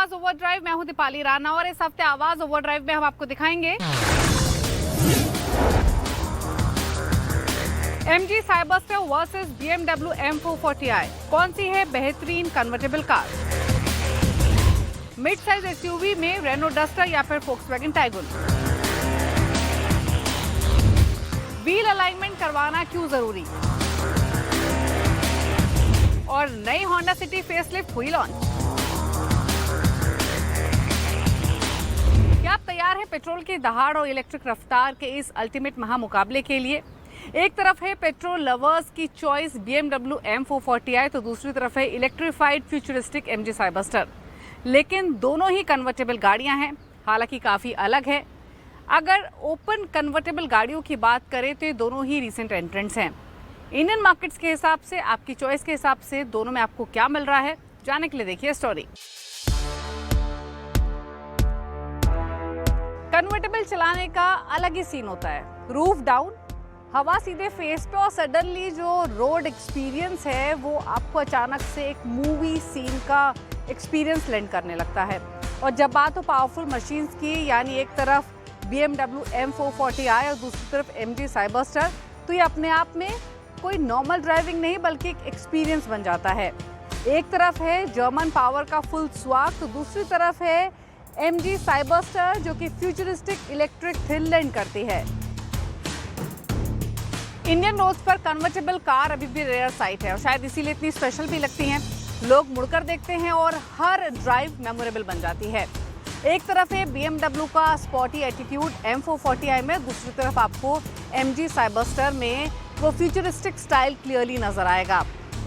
आवाज ओवरड्राइव, मैं हूं दीपाली राणा और इस हफ्ते आवाज ओवरड्राइव में हम आपको दिखाएंगे MG Cyberster versus BMW M440i। कौन सी है बेहतरीन convertible car? Mid size SUV में रेनो डस्टर या फिर फोक्सवैगन टाइगुन। व्हील अलाइनमेंट करवाना क्यों जरूरी? और नई होंडा सिटी फेसलिफ्ट हुई लॉन्च। क्या आप तैयार हैं पेट्रोल की दहाड़ और इलेक्ट्रिक रफ्तार के इस अल्टीमेट महामुकाबले के लिए? एक तरफ है पेट्रोल लवर्स की चॉइस BMW M440i, तो दूसरी तरफ है इलेक्ट्रिफाइड फ्यूचरिस्टिक MG साइबरस्टर। लेकिन दोनों ही कन्वर्टेबल गाड़ियां हैं, हालांकि काफ़ी अलग है। अगर ओपन कन्वर्टेबल गाड़ियों की बात करें तो ये दोनों ही रिसेंट एंट्रेंट्स हैं। इंडियन मार्केट्स के हिसाब से, आपकी चॉइस के हिसाब से दोनों में आपको क्या मिल रहा है, जानने के लिए देखिए स्टोरी। कन्वर्टेबल चलाने का अलग ही सीन होता है। रूफ डाउन, हवा सीधे फेस पे और सडनली जो रोड एक्सपीरियंस है वो आपको अचानक से एक मूवी सीन का एक्सपीरियंस लेंड करने लगता है। और जब बात हो पावरफुल मशीन्स की, यानी एक तरफ BMW M440i और दूसरी तरफ MG साइबरस्टर, तो ये अपने आप में कोई नॉर्मल ड्राइविंग नहीं बल्कि एक एक्सपीरियंस बन जाता है। एक तरफ है जर्मन पावर का फुल स्वाग, तो दूसरी तरफ है MG साइबरस्टर जो कि फ्यूचरिस्टिक इलेक्ट्रिक थ्रिल लैंड करती है। इंडियन रोड्स पर कन्वर्टेबल कार अभी भी रेयर साइट है और शायद इसीलिए इतनी स्पेशल भी लगती हैं। लोग मुड़कर देखते हैं और हर ड्राइव मेमोरेबल बन जाती है। एक तरफ है BMW का स्पॉटी एटीट्यूड M440i में, दूसरी तरफ आपको MG साइबरस्टर में वो फ्यूचरिस्टिक स्टाइल क्लियरली नजर आएगा।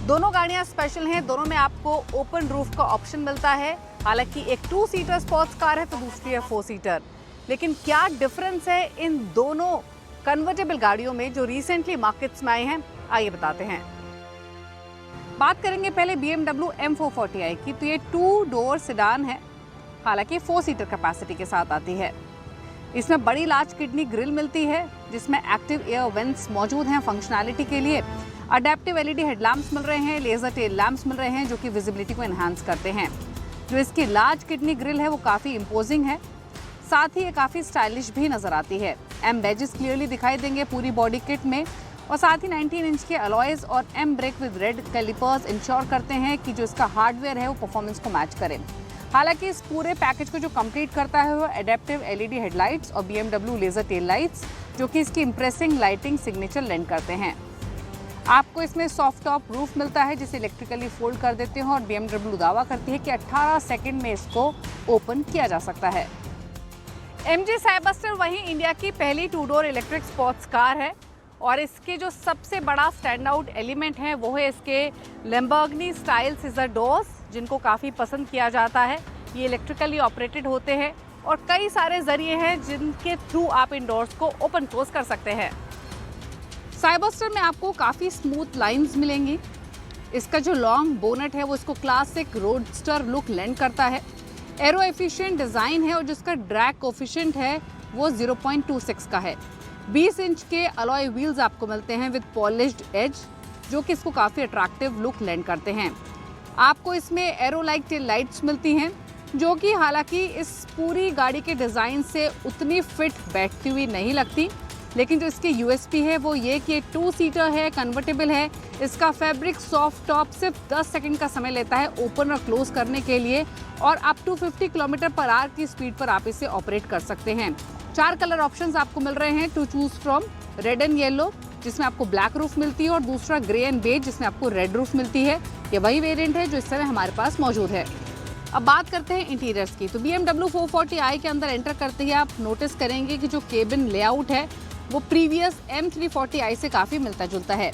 दोनों गाड़ियां स्पेशल हैं, दोनों में आपको ओपन रूफ का ऑप्शन मिलता है। हालांकि एक 2 सीटर स्पोर्ट्स कार है तो दूसरी है 4 सीटर। लेकिन क्या डिफरेंस है इन दोनों कन्वर्टेबल गाड़ियों में जो रिसेंटली मार्केट्स में आए हैं, आइए बताते हैं। बात करेंगे पहले BMW M440i की, तो ये 2 डोर सेडान है, हालांकि 4 सीटर कैपेसिटी के साथ आती है। इसमें बड़ी लार्ज किडनी ग्रिल मिलती है जिसमें एक्टिव एयर वेंट्स मौजूद हैं फंक्शनैलिटी के लिए। अडेप्टिव LED हेडलैम्प्स मिल रहे हैं, लेजर टेल लैंप्स मिल रहे हैं जो कि विजिबिलिटी को एनहांस करते हैं। जो इसकी लार्ज किडनी ग्रिल है वो काफ़ी इम्पोजिंग है, साथ ही ये काफ़ी स्टाइलिश भी नजर आती है। M बैजेस क्लियरली दिखाई देंगे पूरी बॉडी किट में और साथ ही 19 इंच के अलॉयज और M brake with red calipers ensure करते हैं कि जो इसका हार्डवेयर है वो परफॉर्मेंस को मैच करे। हालांकि इस पूरे पैकेज को जो कंप्लीट करता है वो एडेप्टिव LED हेडलाइट्स और BMW लेजर टेल लाइट्स जो कि इसकी इंप्रेसिंग लाइटिंग सिग्नेचर लेंड करते हैं। आपको इसमें सॉफ्ट टॉप रूफ मिलता है जिसे इलेक्ट्रिकली फोल्ड कर देते हैं और BMW दावा करती है कि 18 सेकंड में इसको ओपन किया जा सकता है। MG साइबरस्टर वहीं इंडिया की पहली 2 डोर इलेक्ट्रिक स्पोर्ट्स कार है और इसके जो सबसे बड़ा स्टैंड आउट एलिमेंट है वो है इसके लैम्बोर्गिनी स्टाइल सीजर डोर्स, जिनको काफ़ी पसंद किया जाता है। ये इलेक्ट्रिकली ऑपरेटेड होते हैं और कई सारे जरिए हैं जिनके थ्रू आप इन डोर्स को ओपन क्लोज कर सकते हैं। साइबरस्टर में आपको काफ़ी स्मूथ लाइंस मिलेंगी। इसका जो लॉन्ग बोनट है वो इसको क्लासिक रोडस्टर लुक लेंड करता है। एरो एफिशिएंट डिज़ाइन है और जिसका ड्रैग कोफिशिएंट है वो 0.26 का है। 20 इंच के अलॉय व्हील्स आपको मिलते हैं विद पॉलिश्ड एज जो कि इसको काफ़ी अट्रैक्टिव लुक लेंड करते हैं। आपको इसमें एरो लाइक टेल लाइट्स मिलती हैं जो कि हालांकि इस पूरी गाड़ी के डिज़ाइन से उतनी फिट बैठती हुई नहीं लगती, लेकिन जो इसकी USP है वो ये कि 2 सीटर है, कन्वर्टेबल है। इसका फैब्रिक सॉफ्ट टॉप सिर्फ 10 सेकंड का समय लेता है ओपन और क्लोज करने के लिए और अप टू 50 किलोमीटर/आवर की स्पीड पर आप इसे ऑपरेट कर सकते हैं। 4 कलर ऑप्शंस आपको मिल रहे हैं to choose from. Red and yellow जिसमें आपको ब्लैक रूफ मिलती है और दूसरा ग्रे एंड बेज जिसमें आपको रेड रूफ मिलती है। ये वही वेरिएंट है जो इस समय हमारे पास मौजूद है। अब बात करते हैं इंटीरियर्स की, तो BMW 440i के अंदर एंटर करते ही आप नोटिस करेंगे कि जो केबिन लेआउट है वो प्रीवियस M340i से काफ़ी मिलता जुलता है।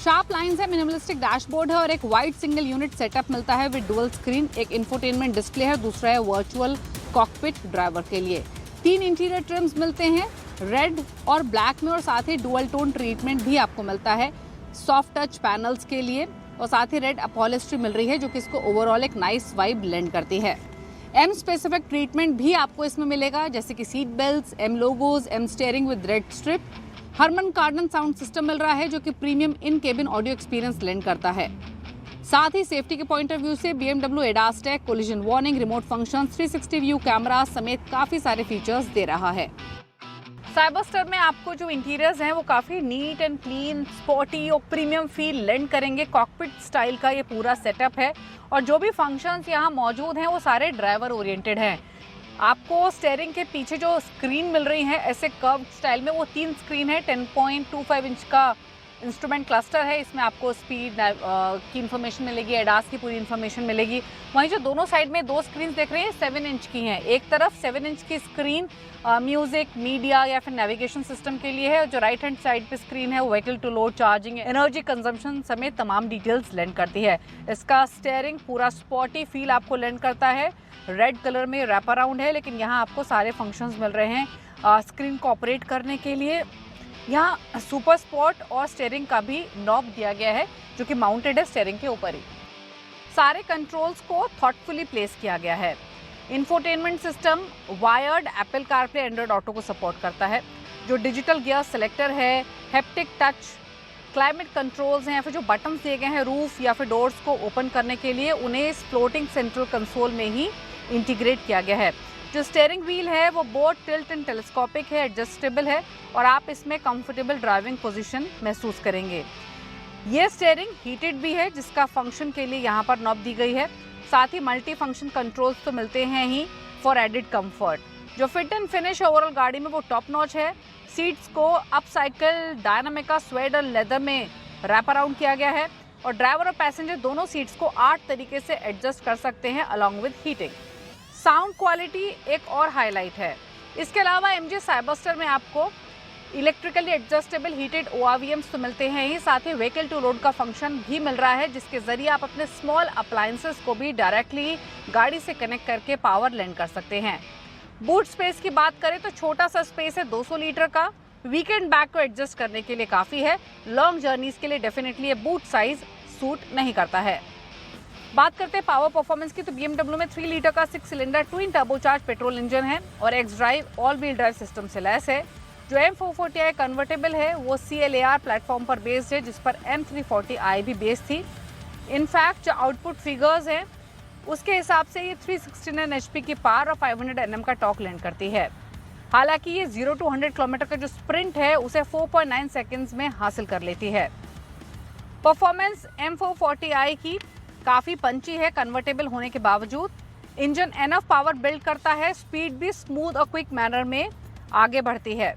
शार्प लाइंस है, मिनिमलिस्टिक डैशबोर्ड है और एक वाइड सिंगल यूनिट सेटअप मिलता है विद डुअल स्क्रीन। एक इंफोटेनमेंट डिस्प्ले है, दूसरा है वर्चुअल कॉकपिट ड्राइवर के लिए। 3 इंटीरियर ट्रिम्स मिलते हैं रेड और ब्लैक में और साथ ही डुअल टोन ट्रीटमेंट भी आपको मिलता है सॉफ्ट टच पैनल्स के लिए और साथ ही रेड अपॉलिस्ट्री मिल रही है जो कि इसको ओवरऑल एक नाइस वाइब लेंड करती है। M स्पेसिफिक ट्रीटमेंट भी आपको इसमें मिलेगा जैसे कि seat belts, M logos, M steering with red strip. Harman Kardon sound system मिल रहा है जो कि premium in cabin audio experience lend करता है। साथ ही सेफ्टी के पॉइंट ऑफ व्यू से BMW ADAS Tech, collision warning, remote function, 360 view camera समेत काफी सारे फीचर्स दे रहा है। साइबरस्टर में आपको जो इंटीरियर्स हैं वो काफ़ी नीट एंड क्लीन, स्पोर्टी और प्रीमियम फील लेंड करेंगे। कॉकपिट स्टाइल का ये पूरा सेटअप है और जो भी फंक्शंस यहाँ मौजूद हैं वो सारे ड्राइवर ओरिएंटेड हैं। आपको स्टीयरिंग के पीछे जो स्क्रीन मिल रही है ऐसे कर्व स्टाइल में, वो 3 स्क्रीन है। 10.25 इंच का इंस्ट्रूमेंट क्लस्टर है। इसमें आपको स्पीड की इन्फॉर्मेशन मिलेगी, एडास की पूरी इन्फॉर्मेशन मिलेगी। वहीं जो दोनों साइड में 2 स्क्रीन देख रहे हैं 7 इंच की हैं। एक तरफ 7 इंच की स्क्रीन म्यूजिक, मीडिया या फिर नेविगेशन सिस्टम के लिए है। जो राइट हैंड साइड पे स्क्रीन है वो vehicle to load, charging, energy consumption समेत तमाम डिटेल्स लेंड करती है। इसका स्टीयरिंग पूरा स्पॉटी फील आपको लेंड करता है। रेड कलर में रैप अराउंड है, लेकिन यहाँ आपको सारे फंक्शंस मिल रहे हैं स्क्रीन को ऑपरेट करने के लिए। यहाँ सुपर स्पॉट और स्टीयरिंग का भी नॉब दिया गया है जो कि माउंटेड है स्टीयरिंग के ऊपर ही। सारे कंट्रोल्स को थॉटफुली प्लेस किया गया है। Infotainment system wired Apple CarPlay Android auto को सपोर्ट करता है। जो डिजिटल गियर सेलेक्टर है, हैप्टिक टच, क्लाइमेट कंट्रोल्स हैं या फिर जो बटन दिए गए हैं रूफ या फिर डोर्स को ओपन करने के लिए, उन्हें इस फ्लोटिंग सेंट्रल कंसोल में ही इंटीग्रेट किया गया है। जो स्टीयरिंग व्हील है वो बोथ टिल्ट एंड टेलीस्कोपिक है, एडजस्टेबल है और आप इसमें कंफर्टेबल ड्राइविंग पोजीशन महसूस करेंगे। ये स्टीयरिंग हीटेड भी है जिसका फंक्शन के लिए यहाँ पर नॉब दी गई है। साथ ही मल्टी फंक्शन कंट्रोल्स तो मिलते हैं ही फॉर एडिड कंफर्ट। जो फिट एंड फिनिश ओवरऑल गाड़ी में वो टॉप नॉच है। सीट्स को अपसाइकल डायनामिका स्वेड और लेदर में रैप अराउंड किया गया है और ड्राइवर और पैसेंजर दोनों सीट्स को 8 तरीके से एडजस्ट कर सकते हैं along with heating. Sound quality एक और हाईलाइट है। इसके अलावा MG साइबरस्टर में आपको इलेक्ट्रिकली एडजस्टेबल हीटेड ORVMs तो मिलते हैं ही, साथ ही व्हीकल टू लोड का फंक्शन भी मिल रहा है जिसके जरिए आप अपने स्मॉल अप्लायंसेस को भी डायरेक्टली गाड़ी से कनेक्ट करके पावर लेंड कर सकते हैं। बूट स्पेस की बात करें तो छोटा सा स्पेस है 200 लीटर का। वीकेंड बैग को एडजस्ट करने के लिए काफ़ी है। लॉन्ग जर्नीज के लिए डेफिनेटली ये बूट साइज सूट नहीं करता है। बात करते हैं पावर परफॉर्मेंस की तो BMW में 3 लीटर का 6 cylinder twin turbocharge petrol engine है और x drive all wheel drive system से लैस है। जो M440i कन्वर्टेबल है वो CLAR प्लेटफॉर्म पर बेस्ड है जिस पर M340i भी बेस्ड थी। इनफैक्ट जो आउटपुट फिगर्स हैं उसके हिसाब से ये 369 HP की पावर और 500 Nm का टॉर्क लैंड करती है। हालांकि ये 0 to 100 किलोमीटर का जो स्प्रिंट है उसे 4.9 सेकेंड्स में हासिल कर लेती है। परफॉर्मेंस M440i की काफ़ी पंची है कन्वर्टेबल होने के बावजूद। इंजन एनफ पावर बिल्ड करता है, स्पीड भी स्मूथ और क्विक मैनर में आगे बढ़ती है।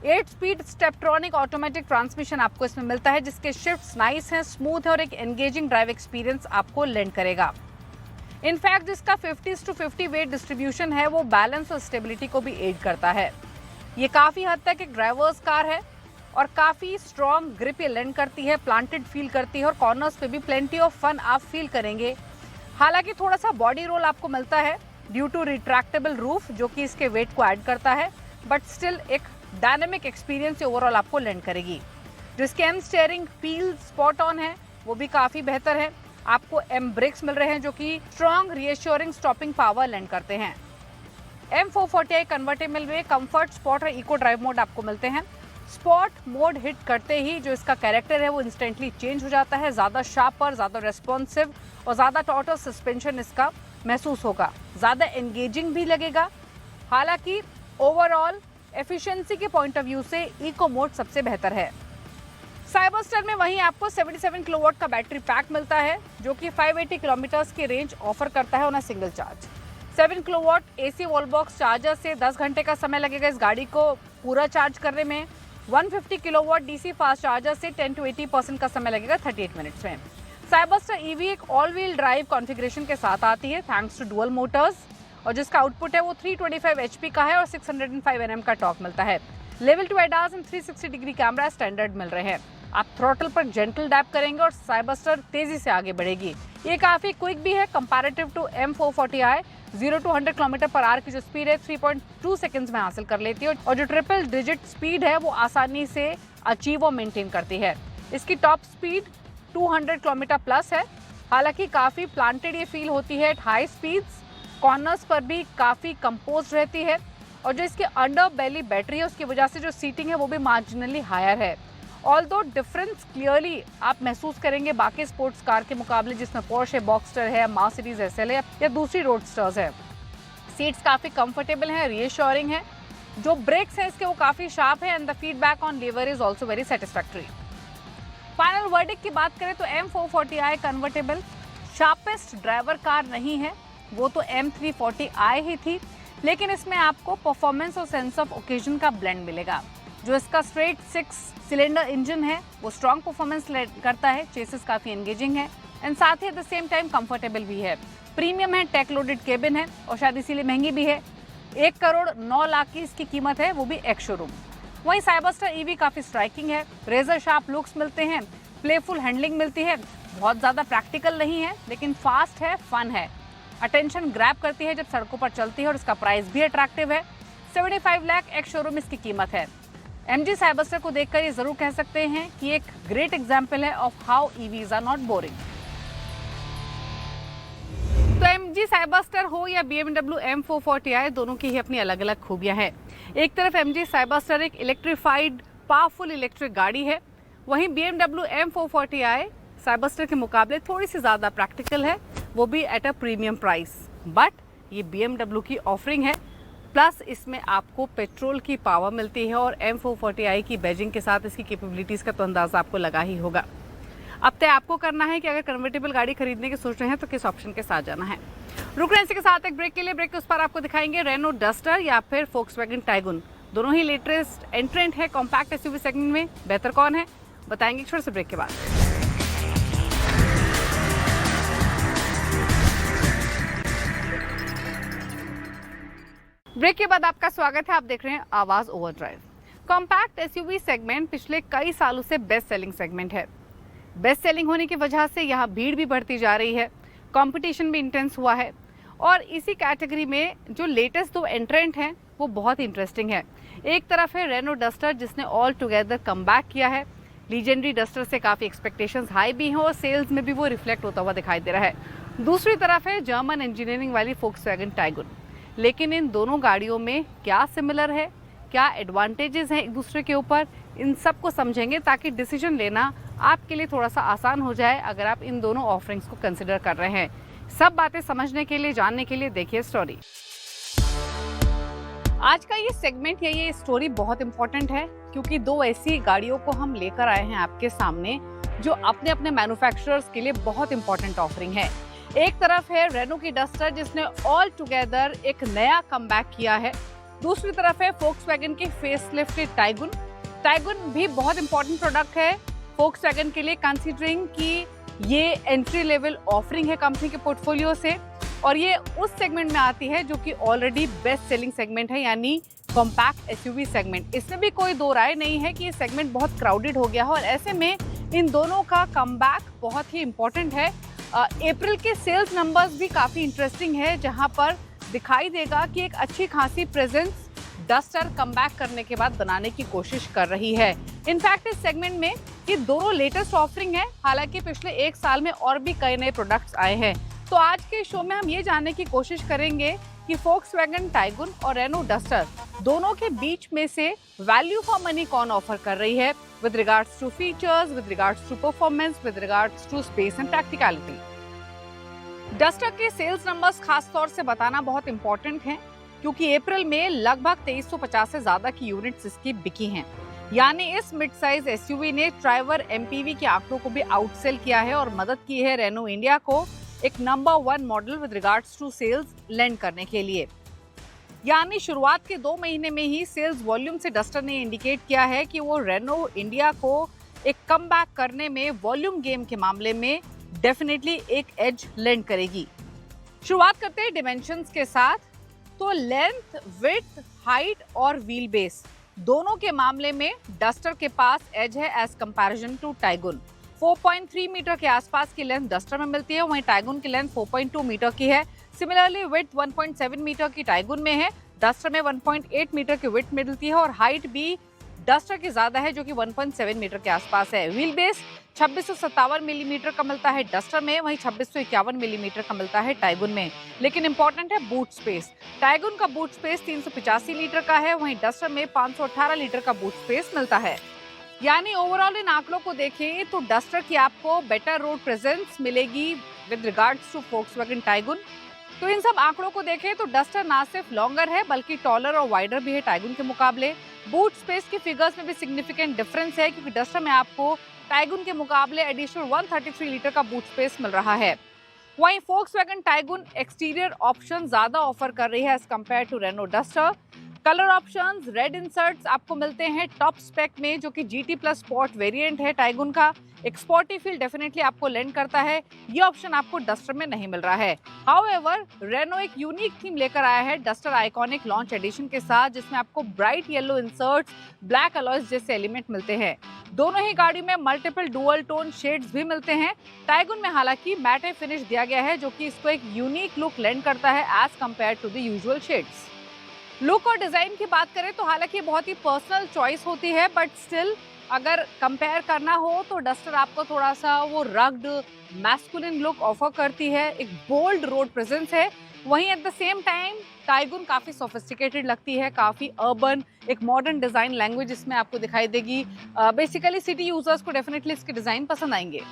8 स्पीड स्टेपट्रॉनिक ऑटोमेटिक ट्रांसमिशन आपको इसमें मिलता है जिसके शिफ्ट्स नाइस हैं, स्मूथ है और एक एंगेजिंग ड्राइव एक्सपीरियंस आपको लेंड करेगा। इनफैक्ट जिसका 50-50 वेट डिस्ट्रीब्यूशन है वो बैलेंस और स्टेबिलिटी को भी एड करता है। ये काफ़ी हद तक एक ड्राइवर्स कार है और काफ़ी स्ट्रॉन्ग ग्रिप ये लेंड करती है, प्लांटेड फील करती है और कॉर्नर्स पे भी प्लेंटी ऑफ फन आप फील करेंगे। हालांकि थोड़ा सा बॉडी रोल आपको मिलता है ड्यू टू रिट्रैक्टेबल रूफ जो कि इसके वेट को ऐड करता है, बट स्टिल एक डायनेमिक एक्सपीरियंस ओवरऑल आपको लेंड करेगी। जो इसके M steering feel spot on है वो भी काफ़ी बेहतर है। आपको M ब्रेक्स मिल रहे हैं जो कि स्ट्रॉन्ग रिएश्योरिंग स्टॉपिंग पावर लेंड करते हैं। M440i कन्वर्टेबल में कंफर्ट, स्पॉट और इको ड्राइव मोड आपको मिलते हैं। स्पॉट मोड हिट करते ही जो इसका कैरेक्टर है वो इंस्टेंटली चेंज हो जाता है। ज़्यादा शार्पर, ज़्यादा रेस्पॉन्सिव और ज़्यादा टॉर्टर सस्पेंशन इसका महसूस होगा, ज़्यादा एंगेजिंग भी लगेगा। हालांकि ओवरऑल एफिशिएंसी के पॉइंट ऑफ व्यू से इको मोड सबसे बेहतर है। साइबरस्टर में वहीं आपको 77 किलोवाट का बैटरी पैक मिलता है जो कि 580 किलोमीटर्स की रेंज ऑफर करता है on a single charge. 7 kilowatt AC wall box charger से 10 घंटे का समय लगेगा इस गाड़ी को पूरा चार्ज करने में। 150 किलोवाट DC फास्ट चार्जर से 10 to 80% का समय लगेगा 38 मिनट्स में। साइबरस्टर EV एक ऑल व्हील ड्राइव कॉन्फ़िगरेशन के साथ आती है थैंक्स टू डुअल मोटर्स और जिसका आउटपुट है वो 325 HP का है और 605 Nm का टॉर्क मिलता है। Level 2 ADAS and 360 degree camera standard मिल रहे हैं। आप थ्रॉटल पर जेंटल डैप करेंगे और साइबरस्टर तेजी से आगे बढ़ेगी। ये काफ़ी क्विक भी है comparative to M440i। 0 to 100 km/h की जो स्पीड है 3.2 सेकेंड्स में हासिल कर लेती है और जो ट्रिपल डिजिट स्पीड है वो आसानी से अचीव और मेंटेन करती है। इसकी टॉप स्पीड 200 km+ है। हालांकि काफ़ी प्लांटेड ये फील होती है एट हाई स्पीड्स। कॉर्नर्स पर भी काफ़ी कंपोज रहती है और जो इसके अंडर बेली बैटरी है उसकी वजह से जो सीटिंग है वो भी मार्जिनली हायर है ऑल्दो डिफरेंस क्लियरली आप महसूस करेंगे बाकी स्पोर्ट्स कार के मुकाबले, जिसमें पोर्शे बॉक्सटर है, मर्सिडीज एसएल है या दूसरी रोडस्टर्स है। सीट्स काफ़ी कंफर्टेबल हैं, रीअश्योरिंग है। जो ब्रेक्स है इसके वो काफ़ी शार्प है and the feedback on lever is also very satisfactory. Final verdict की बात करें तो M440i convertible sharpest driver car नहीं है, वो तो M340i ही थी, लेकिन इसमें आपको परफॉर्मेंस और सेंस ऑफ ओकेजन का ब्लेंड मिलेगा। जो इसका स्ट्रेट 6 सिलेंडर इंजन है वो स्ट्रॉन्ग परफॉर्मेंस करता है, चेसिस काफ़ी एंगेजिंग है एंड साथ ही at the same time comfortable भी है। प्रीमियम है, टेक लोडेड केबिन है और शायद इसीलिए महंगी भी है। 1,09,00,000 की इसकी कीमत है, वो भी एक्स शोरूम। वहीं साइबरस्टर ईवी काफ़ी स्ट्राइकिंग है, रेजर शार्प लुक्स मिलते हैं, प्लेफुल हैंडलिंग मिलती है, बहुत ज़्यादा प्रैक्टिकल नहीं है लेकिन फास्ट है, फन है, अटेंशन ग्रैब करती है जब सड़कों पर चलती है और इसका प्राइस भी अट्रैक्टिव है। 75 लाख एक्स शोरूम इसकी कीमत है। MG साइबरस्टर को देखकर ये जरूर कह सकते हैं कि एक ग्रेट एग्जाम्पल है of how EVs are not boring. तो MG साइबरस्टर हो या BMW M440i, दोनों की ही अपनी अलग अलग खूबियां हैं। एक तरफ MG साइबरस्टर एक इलेक्ट्रिफाइड पावरफुल इलेक्ट्रिक गाड़ी है, वहीं BMW M440i साइबरस्टर के मुकाबले थोड़ी सी ज़्यादा प्रैक्टिकल है, वो भी at a premium price. But ये BMW की ऑफरिंग है, प्लस इसमें आपको पेट्रोल की पावर मिलती है और M440i की बैजिंग के साथ इसकी कैपेबिलिटीज़ का तो अंदाज़ा आपको लगा ही होगा। अब तय आपको करना है कि अगर कन्वर्टेबल गाड़ी खरीदने की सोच रहे हैं तो किस ऑप्शन के साथ जाना है। रुक रहे हैं इसी के साथ एक ब्रेक के लिए। ब्रेक के उस पर आपको दिखाएंगे रेनो डस्टर या फिर फोक्सवैगन टाइगुन, दोनों ही लेटेस्ट एंट्रेंट है कॉम्पैक्ट SUV सेगमेंट में। बेहतर कौन है बताएंगे छोटे से ब्रेक के बाद। ब्रेक के बाद आपका स्वागत है। आप देख रहे हैं आवाज ओवरड्राइव। कॉम्पैक्ट SUV सेगमेंट पिछले कई सालों से बेस्ट सेलिंग सेगमेंट है। बेस्ट सेलिंग होने की वजह से यहाँ भीड़ भी बढ़ती जा रही है, कंपटीशन भी इंटेंस हुआ है और इसी कैटेगरी में जो लेटेस्ट दो एंट्रेंट हैं वो बहुत इंटरेस्टिंग है। एक तरफ है रेनो डस्टर जिसने ऑल टुगेदर कमबैक किया है। लीजेंडरी डस्टर से काफ़ी एक्सपेक्टेशंस हाई भी हैं और सेल्स में भी वो रिफ्लेक्ट होता हुआ दिखाई दे रहा है। दूसरी तरफ है जर्मन इंजीनियरिंग वाली फोक्सवैगन टाइगुन। लेकिन इन दोनों गाड़ियों में क्या सिमिलर है, क्या एडवांटेजेस हैं एक दूसरे के ऊपर, इन सब को समझेंगे ताकि डिसीजन लेना आपके लिए थोड़ा सा आसान हो जाए अगर आप इन दोनों ऑफरिंग्स को कंसिडर कर रहे हैं। सब बातें समझने के लिए, जानने के लिए देखिए स्टोरी। आज का ये सेगमेंट या ये स्टोरी बहुत इंपॉर्टेंट है क्योंकि दो ऐसी गाड़ियों को हम लेकर आए हैं आपके सामने जो अपने अपने मैन्युफैक्चरर्स के लिए बहुत इंपॉर्टेंट ऑफरिंग है। एक तरफ है रेनो की डस्टर जिसने ऑल टुगेदर एक नया कमबैक किया है। दूसरी तरफ है फोक्सवैगन की फेसलिफ्टेड टाइगुन। टाइगुन भी बहुत इंपॉर्टेंट प्रोडक्ट है फोक्सवैगन के लिए, कंसीडरिंग कि ये एंट्री लेवल ऑफरिंग है कंपनी के पोर्टफोलियो से और ये उस सेगमेंट में आती है जो कि ऑलरेडी बेस्ट सेलिंग सेगमेंट है, यानी कॉम्पैक्ट SUV सेगमेंट। इसमें भी कोई दो राय नहीं है कि ये सेगमेंट बहुत क्राउडेड हो गया है और ऐसे में इन दोनों का कमबैक बहुत ही इंपॉर्टेंट है। अप्रैल के सेल्स नंबर्स भी काफ़ी इंटरेस्टिंग है जहां पर दिखाई देगा कि एक अच्छी खासी प्रेजेंस डस्टर कमबैक करने के बाद बनाने की कोशिश कर रही है। इनफैक्ट इस सेगमेंट में ये दोनों लेटेस्ट ऑफरिंग है, हालांकि पिछले एक साल में और भी कई नए प्रोडक्ट्स आए हैं। तो आज के शो में हम ये जानने की कोशिश करेंगे कि फोक्सवैगन टाइगुन और रेनो डस्टर दोनों के बीच में से वैल्यू फॉर मनी कौन ऑफर कर रही है with regards to features, with regards to performance, with regards to space and practicality। Duster के सेल्स नंबर्स खास तौर से बताना बहुत इंपॉर्टेंट हैं क्योंकि अप्रैल में लगभग 2350 से ज्यादा की यूनिट्स इसकी बिकी हैं। यानी इस मिड साइज SUV ने ट्राइवर MPV के आंकड़ों को भी आउटसेल किया है और मदद की है रेनो इंडिया को एक number 1 model with regards to sales land करने के लिए। यानी शुरुआत के 2 महीने में ही सेल्स वॉल्यूम से डस्टर ने इंडिकेट किया है कि वो रेनो इंडिया को एक कमबैक करने में वॉल्यूम गेम के मामले में डेफिनेटली एक एज लैंड करेगी। शुरुआत करते हैं डिमेंशंस के साथ। तो लेंथ, विड्थ, हाइट और व्हील बेस दोनों के मामले में डस्टर के पास एज है as comparison to Taigun. 4.3 metre के आसपास की लेंथ डस्टर में मिलती है, वहीं टाइगुन की लेंथ 4.2 मीटर की है। सिमिलरली विड्थ 1.7 मीटर की टाइगुन में है, डस्टर में 1.8 मीटर की विड्थ मिलती है और हाइट भी डस्टर की ज्यादा है जो कि 1.7 मीटर के आसपास है। व्हील बेस 2657 मिलीमीटर का मिलता है डस्टर में, वहीं 2651 मिलीमीटर का मिलता है टाइगुन में। लेकिन इंपॉर्टेंट है बूट स्पेस। टाइगुन का बूट स्पेस 385 लीटर का है, वहीं डस्टर में 518 लीटर का बूट स्पेस मिलता है। यानी ओवरऑल इन आंकड़ों को देखें तो डस्टर की आपको बेटर रोड प्रेजेंस मिलेगी with regards to Volkswagen Taigun. तो इन सब आंकड़ों को देखें तो डस्टर ना सिर्फ लॉन्गर है बल्कि टॉलर और वाइडर भी है टाइगुन के मुकाबले। बूट स्पेस के फिगर्स में भी सिग्निफिकेंट डिफरेंस है क्योंकि डस्टर में आपको टाइगुन के मुकाबले एडिशनल 133 लीटर का बूट स्पेस मिल रहा है। वहीं फोक्सवैगन टाइगुन एक्सटीरियर ऑप्शन ज्यादा ऑफर कर रही है as compare to Renault Duster. Colour options red inserts आपको मिलते हैं टॉप स्पेक में, जो कि GT प्लस स्पॉट वेरिएंट है टाइगुन का। एक स्पॉटी फील डेफिनेटली आपको लेंड करता है, ये ऑप्शन आपको डस्टर में नहीं मिल रहा है। हाउएवर रेनो एक यूनिक थीम लेकर आया है डस्टर आइकॉनिक लॉन्च एडिशन के साथ, जिसमें आपको bright yellow inserts, black alloys जैसे एलिमेंट मिलते हैं। दोनों ही गाड़ी में मल्टीपल डुअल टोन शेड्स भी मिलते हैं। टाइगुन में हालांकि मैटे फिनिश दिया गया है, जो कि इसको एक यूनिक लुक लेंड करता है as compare to the usual shades. Look और डिजाइन की बात करें तो हालांकि बहुत ही पर्सनल चॉइस होती है, बट स्टिल अगर कंपेयर करना हो तो डस्टर आपको थोड़ा सा वो रग्ड मैस्कुलिन लुक ऑफर करती है, एक बोल्ड रोड प्रेजेंस है। वहीं eight the same time Tiguan काफी सोफिस्टिकेटेड लगती है, काफी अर्बन, एक मॉडर्न डिजाइन लैंग्वेज इसमें आपको दिखाई देगी। बेसिकली सिटी यूजर्स को डेफिनेटली इसके डिजाइन पसंद आएंगे।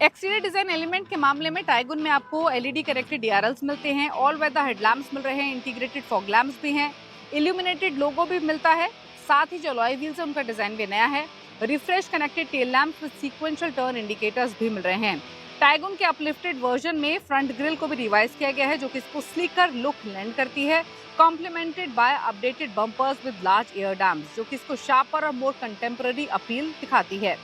एक्सटीरियर डिजाइन एलिमेंट के मामले में टाइगुन में आपको LED कनेक्टेड DRLs मिलते हैं, ऑल वेदर हेडलैम्प्स मिल रहे हैं, इंटीग्रेटेड फॉग लैम्प्स भी हैं, इल्यूमिनेटेड लोगो भी मिलता है। साथ ही जो अलॉय व्हील्स है उनका डिजाइन भी नया है। Refresh connected tail lamps with sequential turn indicators भी मिल रहे हैं। टाइगुन के अपलिफ्टेड वर्जन में फ्रंट ग्रिल को भी रिवाइज किया गया है, जो कि इसको स्लीकर लुक लैंड करती है, complemented by updated bumpers with large air dams, जो कि इसको शार्पर और मोर कंटेम्पररी अपील दिखाती है।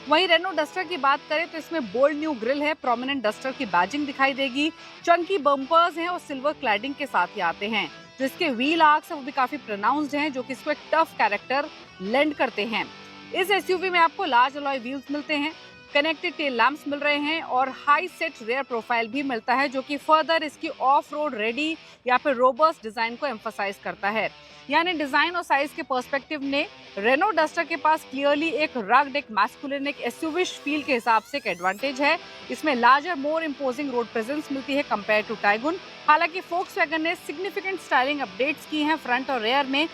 वहीं रेनो डस्टर की बात करें तो इसमें बोल्ड न्यू ग्रिल है, प्रोमिनेंट डस्टर की बैजिंग दिखाई देगी, चंकी बम्पर्स हैं और सिल्वर क्लैडिंग के साथ ही आते हैं। जिसके व्हील आर्क्स है वो भी काफी प्रोनाउंस्ड हैं, जो कि इसको एक टफ कैरेक्टर लेंड करते हैं। इस SUV में आपको लार्ज अलॉय व्हील्स मिलते हैं, कनेक्टेड टेल लैम्प्स मिल रहे हैं और हाई सेट रेयर प्रोफाइल भी मिलता है, जो कि फर्दर इसकी ऑफ रोड रेडी या फिर रोबस्ट डिजाइन को एम्फसाइज करता है। यानी डिजाइन और साइज के पर्सपेक्टिव ने रेनो डस्टर के पास क्लियरली एक रग्ड, एक मैस्कुलिन, एक SUV फील के हिसाब से एक एडवांटेज है। इसमें लार्जर, मोर इंपोजिंग रोड प्रेजेंस मिलती है कंपेयर टू टाइगुन। हालांकि फोक्सवैगन ने सिग्निफिकेंट स्टाइलिंग अपडेट्स की हैं फ्रंट और रेयर में,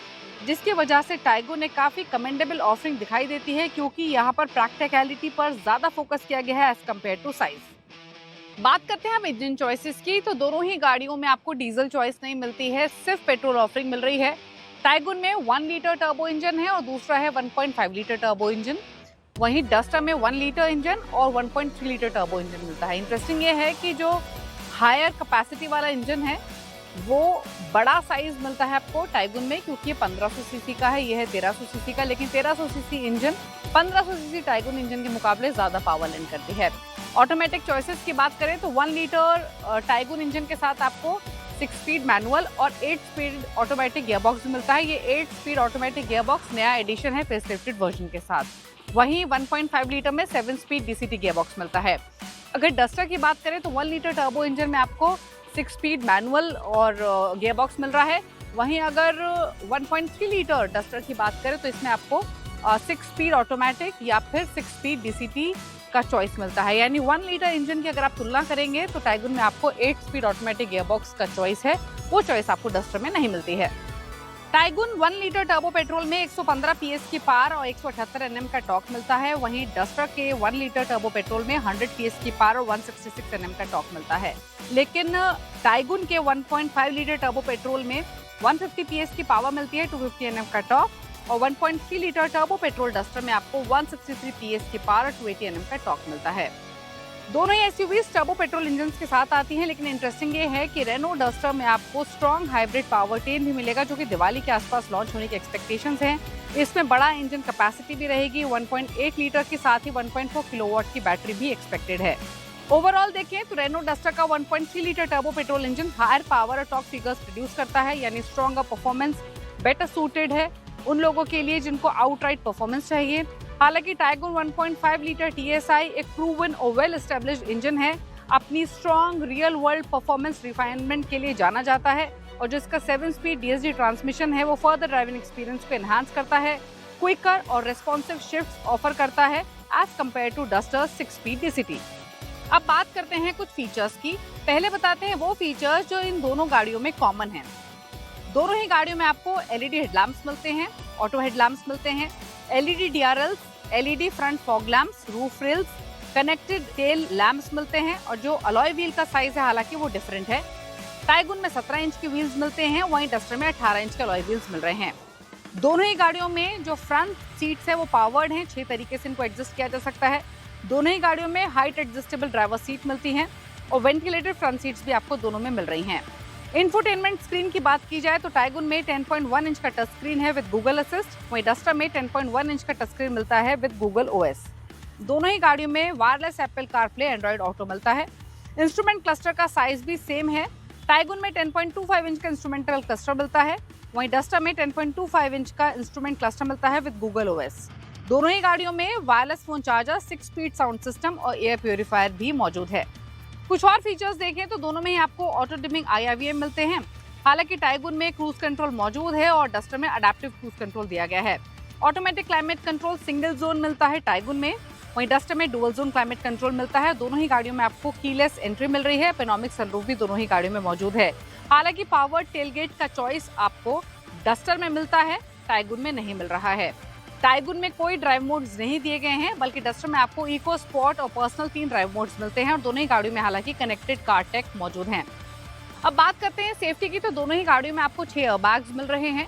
जिसकी वजह से टाइगुन ने काफी कमेंडेबल ऑफरिंग दिखाई देती है, क्योंकि यहाँ पर प्रैक्टिकलिटी पर ज्यादा फोकस किया गया है एज कंपेयर टू साइज। बात करते हैं हम इंजन चॉइसेस की, तो दोनों ही गाड़ियों में आपको डीजल चॉइस नहीं मिलती है, सिर्फ पेट्रोल ऑफरिंग मिल रही है। टाइगुन में 1 लीटर टर्बो इंजन है और दूसरा है 1.5 लीटर टर्बो इंजन। वहीं डस्टर में 1 लीटर इंजन और 1.3 लीटर टर्बो इंजन मिलता है। इंटरेस्टिंग ये है कि जो हायर कैपेसिटी वाला इंजन है वो बड़ा साइज मिलता है आपको टाइगुन में, क्योंकि ये 1500 सीसी का है, ये है 1300 सीसी का, लेकिन 1300 CC engine 1500 CC Tiguan engine के मुकाबले ज्यादा पावर लेंड करती है। ऑटोमेटिक चॉइसेस की बात करें तो 1 लीटर टाइगुन इंजन के साथ आपको 6 स्पीड मैनुअल और 8 स्पीड ऑटोमेटिक गियरबॉक्स मिलता है। ये 8 स्पीड ऑटोमेटिक गियरबॉक्स नया एडिशन है फेसलिफ्टेड वर्जन के साथ। वहीं 1.5 लीटर में 7 स्पीड DCT गियरबॉक्स मिलता है। अगर डस्टर की बात करें तो 1 लीटर टर्बो इंजन में आपको 6 स्पीड मैनुअल और गियरबॉक्स मिल रहा है। वहीं अगर 1.3 लीटर डस्टर की बात करें तो इसमें आपको 6 स्पीड ऑटोमेटिक या फिर 6 स्पीड DCT का चॉइस मिलता है। यानी 1 लीटर इंजन की अगर आप तुलना करेंगे तो टाइगुन में आपको 8 स्पीड ऑटोमेटिक गियरबॉक्स का चॉइस है, वो चॉइस आपको डस्टर में नहीं मिलती है। टाइगुन 1 लीटर टर्बो पेट्रोल में 115 PS की पावर और 178 Nm का टॉर्क मिलता है। वहीं डस्टर के 1 लीटर टर्बो पेट्रोल में 100 PS की पावर और 166 Nm का टॉर्क मिलता है। लेकिन टाइगुन के 1.5 लीटर टर्बो पेट्रोल में 150 PS की पावर मिलती है, 250 Nm का टॉर्क, और 1.3 लीटर टर्बो पेट्रोल डस्टर में आपको 163 PS की पावर और 280 Nm का टॉर्क मिलता है। दोनों ही SUVs टर्बो पेट्रोल इंजन के साथ आती हैं, लेकिन इंटरेस्टिंग ये है कि रेनो डस्टर में आपको स्ट्रॉन्ग हाइब्रिड पावरट्रेन भी मिलेगा, जो कि दिवाली के आसपास लॉन्च होने की एक्सपेक्टेशंस हैं। इसमें बड़ा इंजन कैपेसिटी भी रहेगी, 1.8 लीटर के साथ ही 1.4 किलोवाट की बैटरी भी एक्सपेक्टेड है। ओवरऑल देखें तो रेनो डस्टर का 1.3 litre turbo petrol engine higher power और टॉर्क फिगर्स प्रोड्यूस करता है, यानी स्ट्रॉन्गर परफॉर्मेंस बेटर सूटेड है उन लोगों के लिए जिनको आउटराइट परफॉर्मेंस चाहिए। हालांकि टाइगुन 1.5 लीटर TSI एक प्रूवन और वेल एस्टेब्लिश्ड इंजन है, अपनी strong real world performance refinement के लिए जाना जाता है, और जो इसका 7 स्पीड DSG ट्रांसमिशन है वो फर्दर ड्राइविंग एक्सपीरियंस को एनहांस करता है, क्विकर और रेस्पॉन्सिव शिफ्ट्स ऑफर करता है as compare to Duster 6 speed DCT। अब बात करते हैं कुछ फीचर्स की। पहले बताते हैं वो फीचर्स जो इन दोनों गाड़ियों में कॉमन हैं। दोनों ही गाड़ियों में आपको LED हेडलैम्प्स मिलते हैं, ऑटो हेडलैम्प्स मिलते हैं, LED DRLs LED front fog lamps, roof rails, connected tail lamps मिलते हैं और जो अलॉय व्हील का साइज है हालांकि वो डिफरेंट है। टाइगुन में 17 इंच के व्हील्स मिलते हैं, वहीं डस्टर में 18 इंच के अलॉय व्हील्स मिल रहे हैं। दोनों ही गाड़ियों में जो फ्रंट सीट्स है वो पावर्ड हैं, 6 तरीके से इनको एडजस्ट किया जा सकता है। दोनों ही गाड़ियों में हाइट एडजस्टेबल ड्राइवर सीट मिलती हैं और वेंटिलेटेड फ्रंट सीट्स भी आपको दोनों में मिल रही हैं। इंफोटेनमेंट स्क्रीन की बात की जाए तो टाइगुन में 10.1 इंच का टच स्क्रीन है विद गूगल असिस्ट, वहीं डस्टर में 10.1 इंच का टच स्क्रीन मिलता है विद गूगल OS। दोनों ही गाड़ियों में wireless Apple CarPlay, Android auto मिलता है। इंस्ट्रूमेंट क्लस्टर का साइज भी सेम है। टाइगुन में 10.25 इंच का इंस्ट्रूमेंटल क्लस्टर मिलता है, वहीं डस्टर में 10.25 इंच का इंस्ट्रूमेंट क्लस्टर मिलता है विद गूगल OS। दोनों ही गाड़ियों में wireless phone charger, 6 speed sound system और एयर प्योरीफायर भी मौजूद है। कुछ और फीचर्स देखें तो दोनों में ही आपको ऑटो डिमिंग IRVM मिलते हैं। हालांकि टाइगुन में क्रूज कंट्रोल मौजूद है और डस्टर में अडेप्टिव क्रूज कंट्रोल दिया गया है। Automatic climate control single zone मिलता है टाइगुन में, वहीं डस्टर में डुअल जोन क्लाइमेट कंट्रोल मिलता है। दोनों ही गाड़ियों में आपको कीलेस एंट्री मिल रही है। पेनोमिक सनरूफ भी दोनों ही गाड़ियों में मौजूद है। हालांकि पावर्ड टेलगेट का चॉइस आपको डस्टर में मिलता है, टाइगुन में नहीं मिल रहा है। टाइगुन में कोई ड्राइव मोड्स नहीं दिए गए हैं, बल्कि डस्टर में आपको इको, स्पोर्ट और पर्सनल 3 ड्राइव मोड्स मिलते हैं और दोनों ही गाड़ियों में हालांकि कनेक्टेड कार टेक मौजूद हैं। अब बात करते हैं सेफ्टी की, तो दोनों ही गाड़ियों में आपको 6 एयरबैग्स मिल रहे हैं।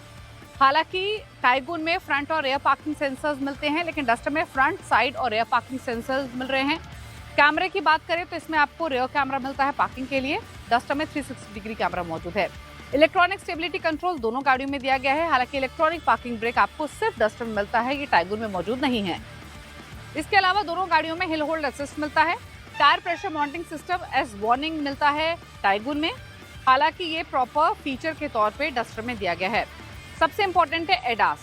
हालांकि टाइगुन में फ्रंट और रेयर पार्किंग सेंसर्स मिलते हैं, लेकिन डस्टर में फ्रंट, साइड और रेयर पार्किंग सेंसर्स मिल रहे हैं। कैमरे की बात करें तो इसमें आपको रेयर कैमरा मिलता है पार्किंग के लिए, डस्टर में 360 डिग्री कैमरा मौजूद है। इलेक्ट्रॉनिक स्टेबिलिटी कंट्रोल दोनों गाड़ियों में दिया गया है। हालांकि इलेक्ट्रॉनिक पार्किंग ब्रेक आपको सिर्फ डस्टर में मिलता है, ये टाइगुन में मौजूद नहीं है। इसके अलावा दोनों गाड़ियों में हिल होल्ड असिस्ट मिलता है। Tyre pressure monitoring system as warning मिलता है टाइगुन में, हालांकि ये प्रॉपर फीचर के तौर पे डस्टर में दिया गया है। सबसे इंपॉर्टेंट है एडास।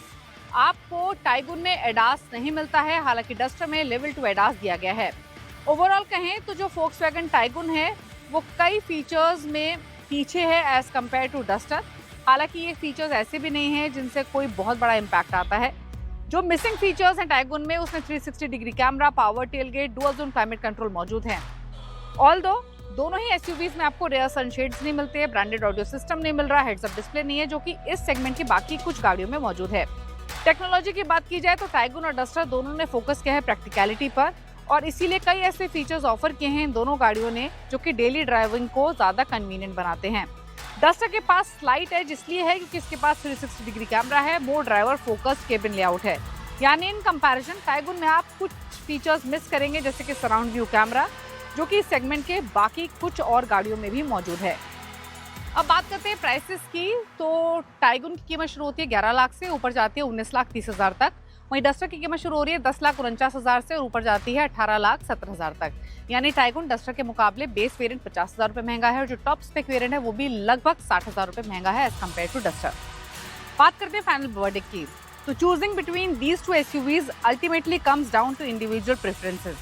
आपको टाइगुन में एडास नहीं मिलता है, हालांकि डस्टर में लेवल 2 एडास दिया गया है। ओवरऑल कहें तो जो फोक्सवैगन टाइगुन है वो कई फीचर्स में पीछे है एज कम्पेयर टू डस्टर। हालांकि ये फीचर्स ऐसे भी नहीं है जिनसे कोई बहुत बड़ा इम्पैक्ट आता है। जो मिसिंग फीचर्स हैं टाइगुन में, उसमें 360 degree camera, power tailgate, dual zone climate control मौजूद हैं। ऑल्दो दोनों ही SUVs में आपको रेयर सनशेड्स नहीं मिलते हैं, ब्रांडेड ऑडियो सिस्टम नहीं मिल रहा, हेड्स अप डिस्प्ले नहीं है, जो कि इस सेगमेंट की बाकी कुछ गाड़ियों में मौजूद है। टेक्नोलॉजी की बात की जाए तो टाइगुन और डस्टर दोनों ने फोकस किया है प्रैक्टिकलिटी पर, और इसीलिए कई ऐसे फीचर्स ऑफर किए हैं इन दोनों गाड़ियों ने जो कि डेली ड्राइविंग को ज्यादा कन्वीनियंट बनाते हैं। डस्टर के पास स्लाइट एज इसलिए है क्योंकि इसके पास 360 डिग्री कैमरा है, मोर ड्राइवर फोकस केबिन लेआउट है। यानी इन कंपैरिजन टाइगुन में आप कुछ फीचर्स मिस करेंगे, जैसे कि सराउंड व्यू कैमरा, जो कि इस सेगमेंट के बाकी कुछ और गाड़ियों में भी मौजूद है। अब बात करते हैं प्राइसेस की, तो टाइगुन की कीमत शुरू होती है 11 लाख से, ऊपर जाती है 19,30,000 तक। वहीं डस्टर की कीमत शुरू हो रही है 10,49,000 से और ऊपर जाती है 18,70,000 तक। यानी टाइगुन डस्टर के मुकाबले बेस वेरिएंट 50,000 रुपये महंगा है और जो टॉप स्पेक वेरिएंट है वो भी लगभग 60,000 रुपये महंगा है एज कम्पेयर टू डस्टर। बात करते हैं फाइनल वर्डिक्ट की, तो choosing between these two SUVs ultimately comes down to individual preferences.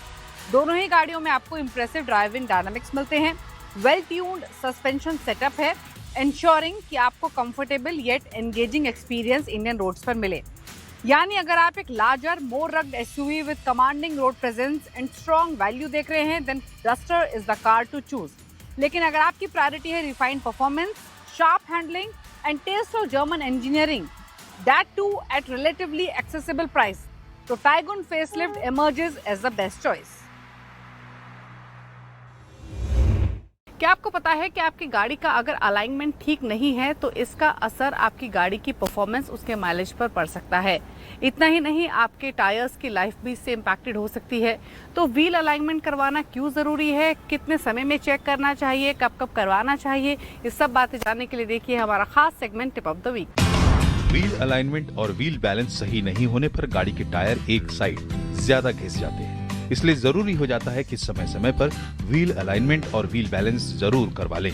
दोनों ही गाड़ियों में आपको इंप्रेसिव ड्राइविंग डायनामिक्स मिलते हैं, वेल ट्यून्ड सस्पेंशन सेटअप है, इंश्योरिंग कि आपको comfortable yet engaging experience Indian roads पर मिले। यानी अगर आप एक larger, more rugged SUV with commanding road presence and strong value देख रहे हैं, then Duster is the car to choose. लेकिन अगर आपकी प्रायोरिटी है refined performance, sharp handling and taste of German engineering, that too at relatively accessible price, तो Taigun facelift emerges as the best choice. क्या आपको पता है कि आपकी गाड़ी का अगर अलाइनमेंट ठीक नहीं है तो इसका असर आपकी गाड़ी की परफॉर्मेंस, उसके माइलेज पर पड़ सकता है। इतना ही नहीं, आपके टायर्स की लाइफ भी इससे इम्पैक्टेड हो सकती है। तो व्हील अलाइनमेंट करवाना क्यों ज़रूरी है, कितने समय में चेक करना चाहिए, कब कब करवाना चाहिए, ये सब बातें जानने के लिए देखिए हमारा खास segment tip of the week. Wheel alignment और व्हील बैलेंस सही नहीं होने पर गाड़ी के टायर एक साइड ज्यादा घिस जाते हैं, इसलिए जरूरी हो जाता है कि समय समय पर व्हील अलाइनमेंट और व्हील बैलेंस जरूर करवा लें।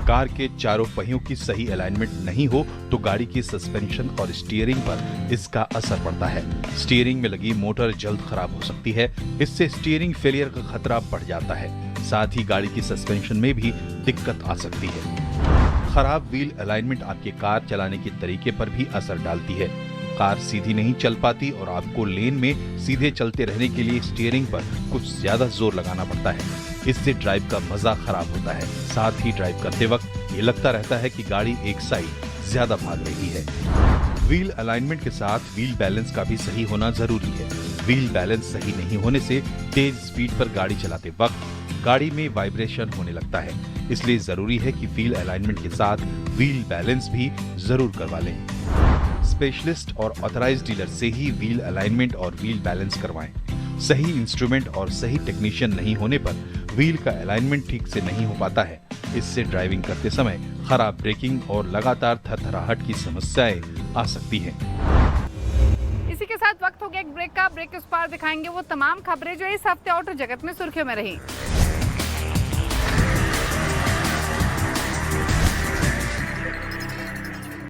कार के चारों पहियों की सही अलाइनमेंट नहीं हो तो गाड़ी की सस्पेंशन और स्टीयरिंग पर इसका असर पड़ता है। स्टीयरिंग में लगी मोटर जल्द खराब हो सकती है, इससे स्टीयरिंग फेलियर का खतरा बढ़ जाता है। साथ ही गाड़ी की सस्पेंशन में भी दिक्कत आ सकती है। खराब व्हील अलाइनमेंट आपके कार चलाने के तरीके पर भी असर डालती है। कार सीधी नहीं चल पाती और आपको लेन में सीधे चलते रहने के लिए स्टीयरिंग पर कुछ ज्यादा जोर लगाना पड़ता है। इससे ड्राइव का मजा खराब होता है। साथ ही ड्राइव करते वक्त ये लगता रहता है कि गाड़ी एक साइड ज्यादा भाग रही है। व्हील अलाइनमेंट के साथ व्हील बैलेंस का भी सही होना जरूरी है। व्हील बैलेंस सही नहीं होने से तेज स्पीड पर गाड़ी चलाते वक्त गाड़ी में वाइब्रेशन होने लगता है। इसलिए जरूरी है कि व्हील अलाइनमेंट के साथ व्हील बैलेंस भी जरूर करवा लें। स्पेशलिस्ट और ऑथराइज्ड डीलर से ही व्हील अलाइनमेंट और व्हील बैलेंस करवाएं। सही इंस्ट्रूमेंट और सही टेक्नीशियन नहीं होने पर व्हील का अलाइनमेंट ठीक से नहीं हो पाता है। इससे ड्राइविंग करते समय खराब ब्रेकिंग और लगातार थरथराहट की समस्याएं आ सकती हैं। इसी के साथ वक्त हो गया एक ब्रेक का। ब्रेक के उस पार दिखाएंगे वो तमाम खबरें जो इस हफ्ते ऑटो जगत में सुर्खियों में रही।